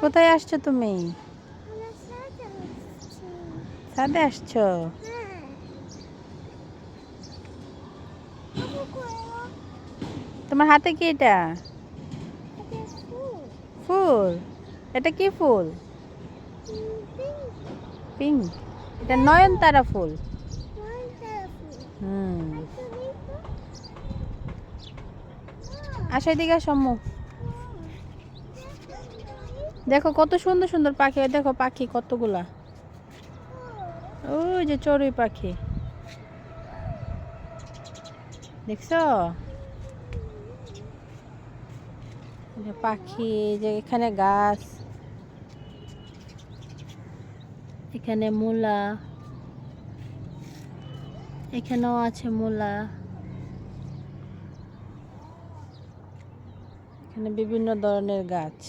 কোথায় আসছো তুমি? ছাদে আসছো? তোমার হাতে কি এটা? ফুল? এটা কি ফুল? পিঙ্ক? এটা নয়নতারা ফুল। হুম, আসো এদিকে সম্মু। দেখো কত সুন্দর সুন্দর পাখি, ওই দেখো পাখি কতগুলা। ওই যে চড়ুই পাখি, দেখছো? পাখি, যে এখানে গাছ, এখানে মূলা, এখানেও আছে মূলা, এখানে বিভিন্ন ধরনের গাছ।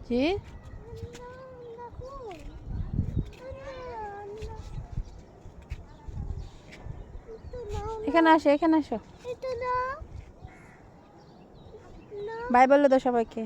জি, এখানে আসো, এখানে আসো। বাই বলে দাও সবাইকে।